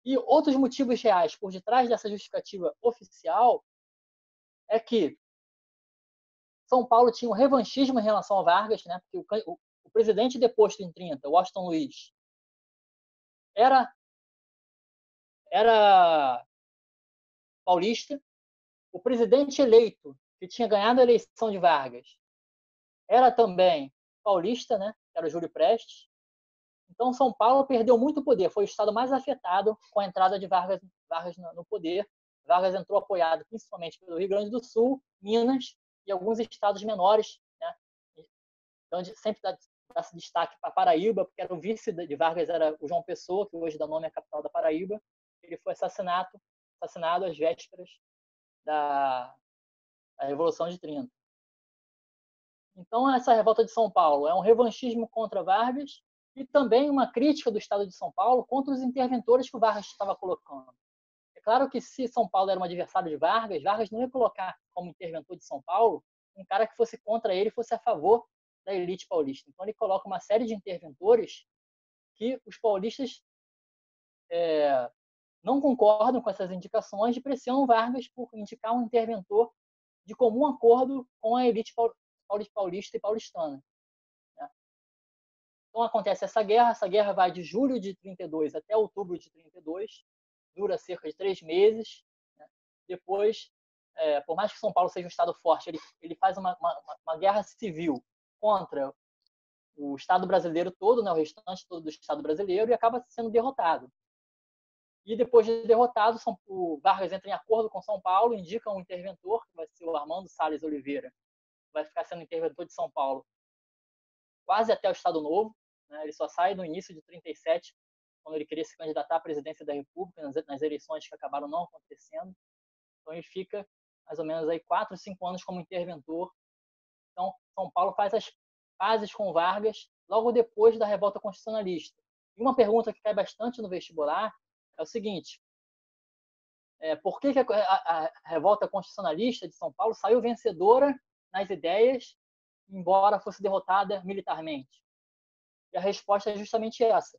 E outros motivos reais por detrás dessa justificativa oficial é que São Paulo tinha um revanchismo em relação a Vargas, né? Porque o presidente deposto em 30, Washington Luiz, era paulista. O presidente eleito, que tinha ganhado a eleição de Vargas, era também paulista, né? Era o Júlio Prestes. Então, São Paulo perdeu muito poder. Foi o estado mais afetado com a entrada de Vargas no poder. Vargas entrou apoiado principalmente pelo Rio Grande do Sul, Minas e alguns estados menores, né? Então, sempre dá-se destaque para Paraíba, porque era o vice de Vargas, era o João Pessoa, que hoje dá nome à capital da Paraíba. Ele foi assassinado às vésperas da Revolução de 30. Então, essa revolta de São Paulo é um revanchismo contra Vargas e também uma crítica do Estado de São Paulo contra os interventores que o Vargas estava colocando. É claro que se São Paulo era um adversário de Vargas, Vargas não ia colocar como interventor de São Paulo um cara que fosse contra ele e fosse a favor da elite paulista. Então, ele coloca uma série de interventores que os paulistas não concordam com essas indicações e pressionam Vargas por indicar um interventor de comum acordo com a elite paulista e paulistana. Então acontece essa guerra vai de julho de 32 até outubro de 32, dura cerca de 3 meses. Depois, por mais que São Paulo seja um estado forte, ele faz uma guerra civil contra o Estado brasileiro todo, né, o restante todo do Estado brasileiro, e acaba sendo derrotado. E depois de derrotado, o Vargas entra em acordo com São Paulo, indica um interventor, que vai ser o Armando Salles Oliveira, que vai ficar sendo interventor de São Paulo quase até o Estado Novo. Né? Ele só sai no início de 37, quando ele queria se candidatar à presidência da República, nas eleições que acabaram não acontecendo. Então ele fica mais ou menos aí 4, 5 anos como interventor. Então, São Paulo faz as pazes com Vargas logo depois da revolta constitucionalista. E uma pergunta que cai bastante no vestibular é o seguinte: por que a revolta constitucionalista de São Paulo saiu vencedora nas ideias, embora fosse derrotada militarmente? E a resposta é justamente essa: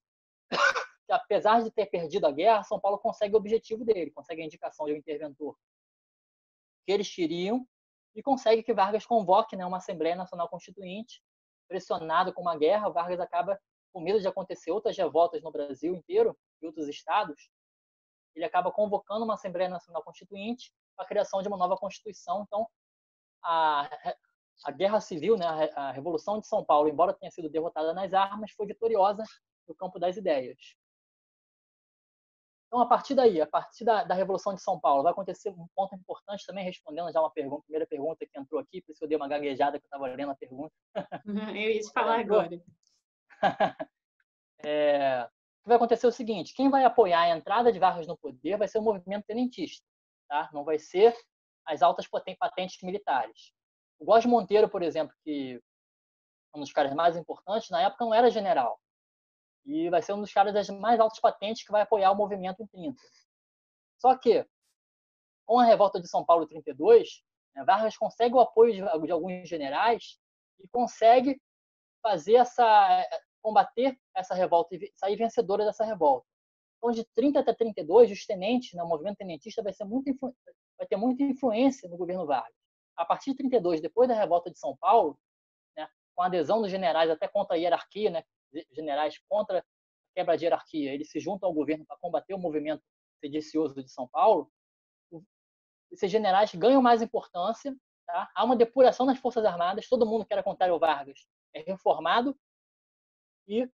que apesar de ter perdido a guerra, São Paulo consegue o objetivo dele, consegue a indicação de um interventor que eles queriam e consegue que Vargas convoque, né, uma Assembleia Nacional Constituinte. Pressionado com uma guerra, Vargas acaba, com medo de acontecer outras revoltas no Brasil inteiro e outros estados, ele acaba convocando uma Assembleia Nacional Constituinte para a criação de uma nova Constituição. Então, a Guerra Civil, né, a Revolução de São Paulo, embora tenha sido derrotada nas armas, foi vitoriosa no campo das ideias. Então, a partir daí, a partir da Revolução de São Paulo, vai acontecer um ponto importante também, respondendo já uma primeira pergunta que entrou aqui, por isso eu dei uma gaguejada que eu estava lendo a pergunta. Eu ia te falar agora. O que vai acontecer é o seguinte: quem vai apoiar a entrada de Vargas no poder vai ser o movimento tenentista, tá? Não vai ser as altas patentes militares. O Góes Monteiro, por exemplo, que é um dos caras mais importantes, na época não era general. E vai ser um dos caras das mais altas patentes que vai apoiar o movimento em 30. Só que, com a revolta de São Paulo em 32, Vargas consegue o apoio de alguns generais e consegue combater essa revolta e sair vencedora dessa revolta. Então, de 30 até 32, os tenentes, o movimento tenentista vai ter muita influência no governo Vargas. A partir de 32, depois da revolta de São Paulo, né, com a adesão dos generais até contra a hierarquia, né, generais contra a quebra de hierarquia, eles se juntam ao governo para combater o movimento sedicioso de São Paulo. Esses generais ganham mais importância, tá? Há uma depuração nas Forças Armadas, todo mundo que era contrário ao Vargas é reformado, e,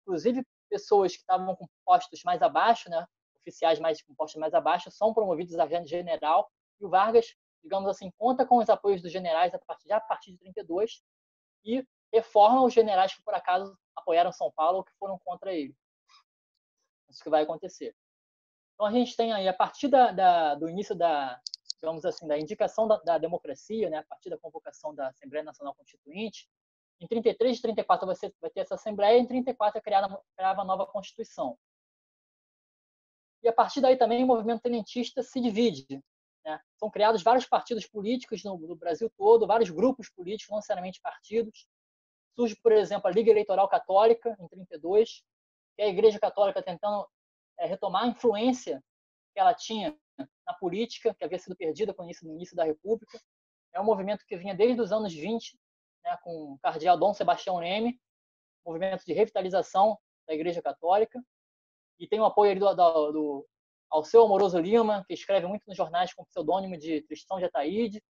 inclusive, pessoas que estavam com postos mais abaixo, né, oficiais com postos mais abaixo, são promovidos a general, e o Vargas, digamos assim, conta com os apoios dos generais já a partir de 32 e reforma os generais que, por acaso, apoiaram São Paulo ou que foram contra ele. Isso que vai acontecer. Então, a gente tem aí, a partir do início digamos assim, da indicação da democracia, né, a partir da convocação da Assembleia Nacional Constituinte, em 33 e 34 vai ter essa Assembleia, e em 34 criava a nova Constituição. E a partir daí também o movimento tenentista se divide. Né? São criados vários partidos políticos no Brasil todo, vários grupos políticos, não necessariamente partidos. Surge, por exemplo, a Liga Eleitoral Católica, em 32, que é a Igreja Católica tentando retomar a influência que ela tinha na política, que havia sido perdida no início da República. É um movimento que vinha desde os anos 20, né, com o cardeal Dom Sebastião Leme, movimento de revitalização da Igreja Católica, e tem o apoio ali do Alceu Amoroso Lima, que escreve muito nos jornais com o pseudônimo de Tristão de Ataíde,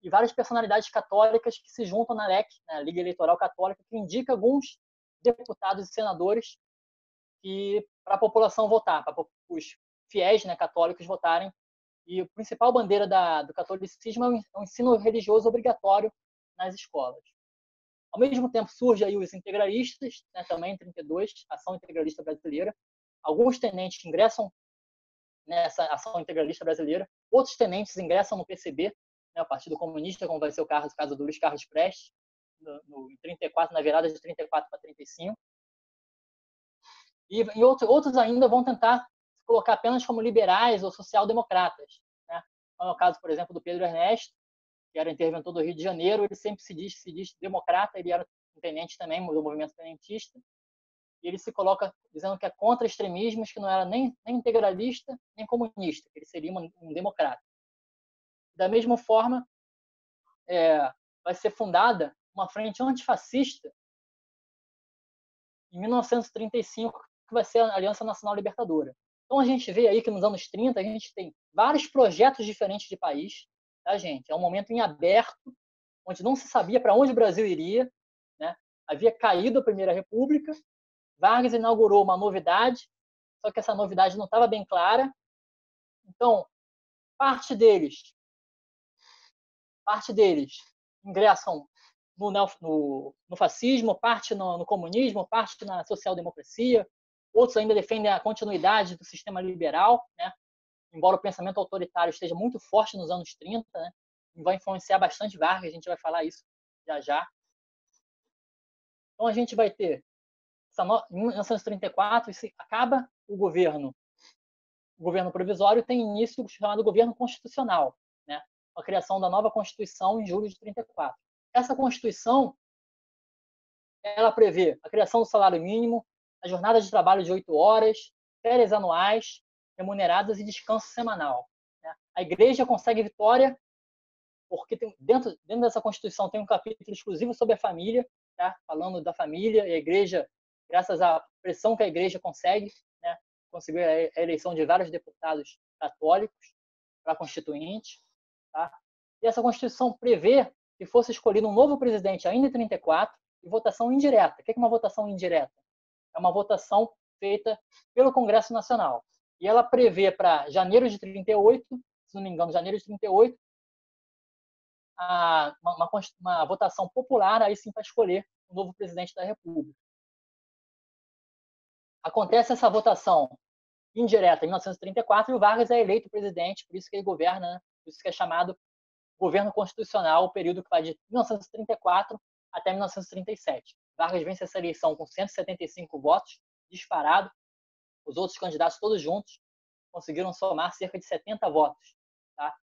e várias personalidades católicas que se juntam na LEC, né, Liga Eleitoral Católica, que indica alguns deputados e senadores para a população votar, para os fiéis, né, católicos votarem. E a principal bandeira do catolicismo é o ensino religioso obrigatório nas escolas. Ao mesmo tempo, surge aí os integralistas, né, também em 32, Ação Integralista Brasileira. Alguns tenentes ingressam nessa Ação Integralista Brasileira, outros tenentes ingressam no PCB, né, o Partido Comunista, como vai ser o caso do Luiz Carlos Prestes, em 34, na virada de 34 para 35. E outros ainda vão tentar se colocar apenas como liberais ou social-democratas, né? Como é o caso, por exemplo, do Pedro Ernesto, que era interventor do Rio de Janeiro. Ele sempre se diz democrata, ele era um tenente também do movimento tenentista, e ele se coloca dizendo que é contra extremismos, que não era nem integralista, nem comunista, que ele seria um democrata. Da mesma forma, vai ser fundada uma frente antifascista em 1935, que vai ser a Aliança Nacional Libertadora. Então a gente vê aí que nos anos 30 a gente tem vários projetos diferentes de país, tá, gente? É um momento em aberto, onde não se sabia para onde o Brasil iria, né? Havia caído a Primeira República, Vargas inaugurou uma novidade, só que essa novidade não estava bem clara. Então, parte deles ingressam no fascismo, parte no comunismo, parte na social-democracia. Outros ainda defendem a continuidade do sistema liberal, né? Embora o pensamento autoritário esteja muito forte nos anos 30, né? E vai influenciar bastante Vargas, a gente vai falar isso já já. Então a gente vai ter, em 1934, acaba o governo provisório, tem início o chamado governo constitucional, né? A criação da nova Constituição em julho de 34. Essa Constituição, ela prevê a criação do salário mínimo, a jornada de trabalho de 8 horas, férias anuais, remuneradas e descanso semanal. Né? A Igreja consegue vitória porque dentro dessa Constituição tem um capítulo exclusivo sobre a família, tá? Falando da família, e a Igreja, graças à pressão que a Igreja consegue, né? Conseguiu a eleição de vários deputados católicos para a Constituinte. Tá? E essa Constituição prevê que fosse escolhido um novo presidente ainda em 34, e votação indireta. O que é uma votação indireta? É uma votação feita pelo Congresso Nacional. E ela prevê para janeiro de 38, se não me engano, janeiro de 38, uma votação popular, aí sim, para escolher o novo presidente da República. Acontece essa votação indireta em 1934 e o Vargas é eleito presidente, por isso que ele governa, né? Por isso que é chamado governo constitucional, o período que vai de 1934 até 1937. Vargas vence essa eleição com 175 votos, disparado. Os outros candidatos, todos juntos, conseguiram somar cerca de 70 votos. Tá?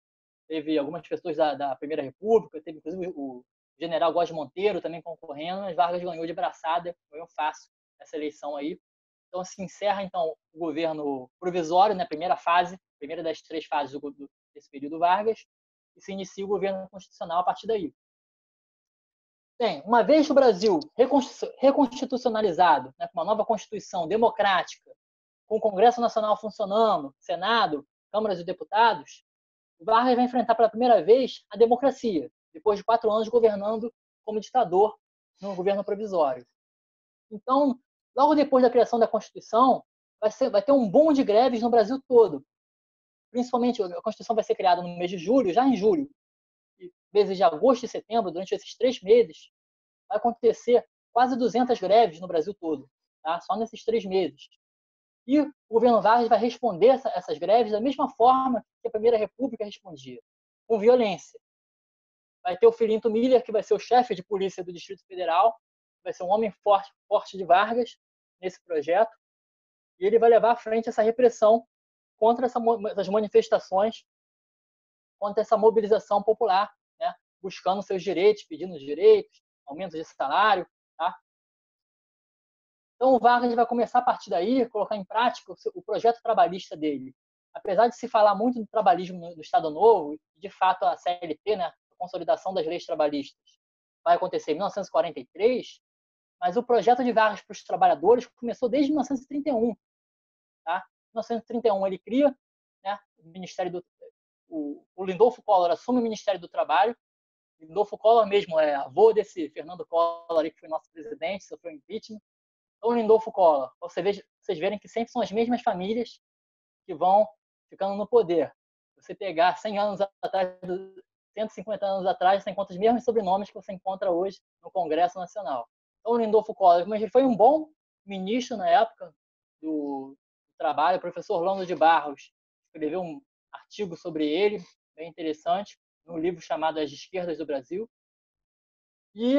Teve algumas pessoas da Primeira República, teve inclusive o general Góes Monteiro também concorrendo, mas Vargas ganhou de braçada, ganhou fácil essa eleição aí. Então se encerra então o governo provisório, né, primeira das 3 fases desse período Vargas, e se inicia o governo constitucional a partir daí. Bem, uma vez que o Brasil reconstitucionalizado, né, com uma nova Constituição democrática, com o Congresso Nacional funcionando, Senado, Câmara de Deputados, o Vargas vai enfrentar pela primeira vez a democracia, depois de 4 anos governando como ditador no governo provisório. Então, logo depois da criação da Constituição, vai ter um boom de greves no Brasil todo. Principalmente, a Constituição vai ser criada no mês de julho, já em julho, e meses de agosto e setembro, durante esses 3 meses, vai acontecer quase 200 greves no Brasil todo, tá? Só nesses 3 meses. E o governo Vargas vai responder essas greves da mesma forma que a Primeira República respondia, com violência. Vai ter o Filinto Miller, que vai ser o chefe de polícia do Distrito Federal, vai ser um homem forte de Vargas nesse projeto, e ele vai levar à frente essa repressão contra essas manifestações, contra essa mobilização popular, né? Buscando seus direitos, pedindo direitos, aumento de salário. Tá? Então, o Vargas vai começar, a partir daí, a colocar em prática o projeto trabalhista dele. Apesar de se falar muito do trabalhismo no Estado Novo, de fato, a CLT, né, a consolidação das leis trabalhistas, vai acontecer em 1943, mas o projeto de Vargas para os trabalhadores começou desde 1931. Tá? Em 1931, ele cria, né, o Ministério do... O Lindolfo Collor assume o Ministério do Trabalho. Lindolfo Collor mesmo é avô desse Fernando Collor, que foi nosso presidente, sofreu impeachment. Então, Lindolfo Collor, vocês verem que sempre são as mesmas famílias que vão ficando no poder. Você pegar 100 anos atrás, 150 anos atrás, você encontra os mesmos sobrenomes que você encontra hoje no Congresso Nacional. Então, Lindolfo Collor, mas ele foi um bom ministro na época do trabalho. O professor Orlando de Barros escreveu um artigo sobre ele, bem interessante, no livro chamado As Esquerdas do Brasil. E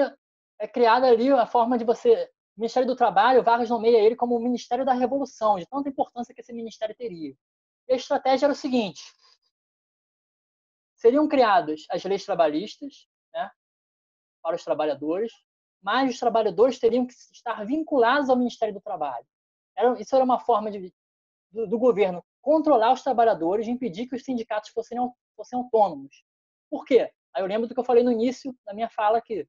é criada ali a forma de você... O Ministério do Trabalho, Vargas nomeia ele como o Ministério da Revolução, de tanta importância que esse ministério teria. E a estratégia era o seguinte: seriam criadas as leis trabalhistas, né, para os trabalhadores, mas os trabalhadores teriam que estar vinculados ao Ministério do Trabalho. Isso era uma forma do governo controlar os trabalhadores, de impedir que os sindicatos fossem autônomos. Por quê? Aí eu lembro do que eu falei no início da minha fala aqui.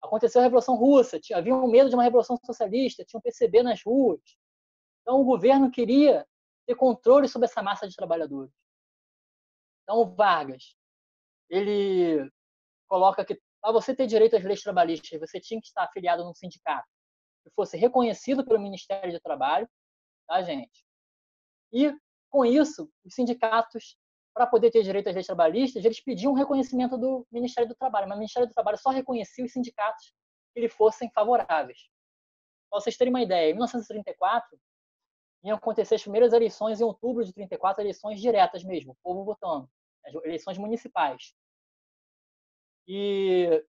Aconteceu a Revolução Russa, havia um medo de uma revolução socialista, tinha um PCB nas ruas. Então o governo queria ter controle sobre essa massa de trabalhadores. Então o Vargas, ele coloca que para você ter direito às leis trabalhistas, você tinha que estar afiliado num sindicato que fosse reconhecido pelo Ministério do Trabalho, tá, gente? E, com isso, os sindicatos, para poder ter direito às leis trabalhistas, eles pediam um reconhecimento do Ministério do Trabalho, mas o Ministério do Trabalho só reconhecia os sindicatos que lhe fossem favoráveis. Para vocês terem uma ideia, em 1934, iam acontecer as primeiras eleições em outubro de 34, eleições diretas mesmo, o povo votando, as eleições municipais. E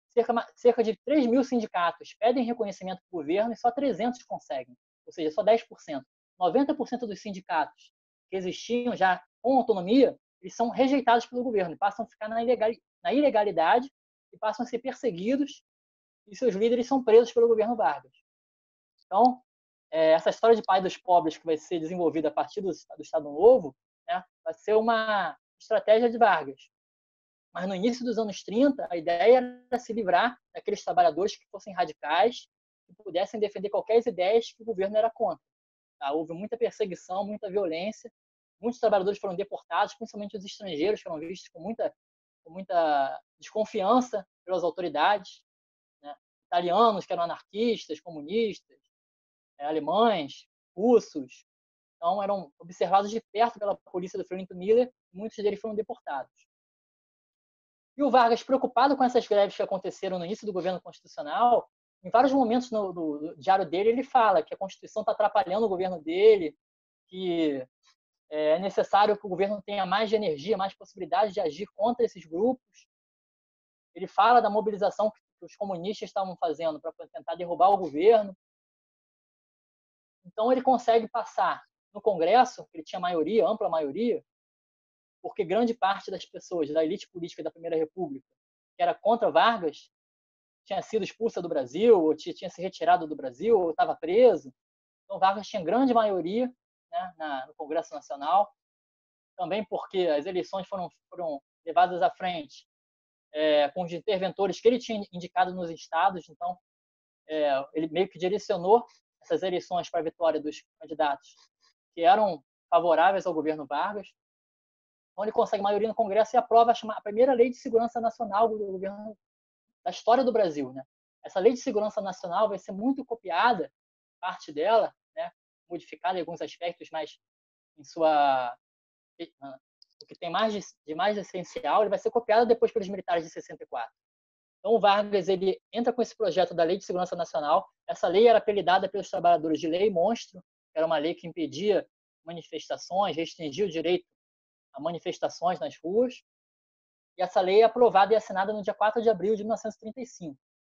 cerca de 3 mil sindicatos pedem reconhecimento do governo e só 300 conseguem, ou seja, só 10%. 90% dos sindicatos que existiam já com autonomia, eles são rejeitados pelo governo, passam a ficar na ilegalidade e passam a ser perseguidos, e seus líderes são presos pelo governo Vargas. Então, essa história de pai dos pobres que vai ser desenvolvida a partir do Estado Novo, né, vai ser uma estratégia de Vargas. Mas no início dos anos 30, a ideia era se livrar daqueles trabalhadores que fossem radicais e pudessem defender qualquer ideia que o governo era contra. Tá? Houve muita perseguição, muita violência, muitos trabalhadores foram deportados, principalmente os estrangeiros, foram vistos com muita desconfiança pelas autoridades, né? Italianos que eram anarquistas, comunistas, alemães, russos. Então, eram observados de perto pela polícia do Fiorito Miller, e muitos deles foram deportados. E o Vargas, preocupado com essas greves que aconteceram no início do governo constitucional, em vários momentos do diário dele, ele fala que a Constituição está atrapalhando o governo dele, que é necessário que o governo tenha mais energia, mais possibilidade de agir contra esses grupos. Ele fala da mobilização que os comunistas estavam fazendo para tentar derrubar o governo. Então, ele consegue passar no Congresso, que ele tinha maioria, ampla maioria, porque grande parte das pessoas da elite política da Primeira República, que era contra Vargas, tinha sido expulsa do Brasil, ou tinha se retirado do Brasil, ou estava preso. Então, Vargas tinha grande maioria, né, no Congresso Nacional, também porque as eleições foram levadas à frente com os interventores que ele tinha indicado nos estados. Então, ele meio que direcionou essas eleições para a vitória dos candidatos que eram favoráveis ao governo Vargas. Então, ele consegue maioria no Congresso e aprova a primeira Lei de Segurança Nacional do governo da história do Brasil, né? Essa Lei de Segurança Nacional vai ser muito copiada, parte dela, né, modificada em alguns aspectos, mas em o que tem de mais essencial, ele vai ser copiado depois pelos militares de 64. Então, o Vargas, ele entra com esse projeto da Lei de Segurança Nacional. Essa lei era apelidada pelos trabalhadores de Lei Monstro, que era uma lei que impedia manifestações, restringia o direito a manifestações nas ruas. E essa lei é aprovada e assinada no dia 4 de abril de 1935.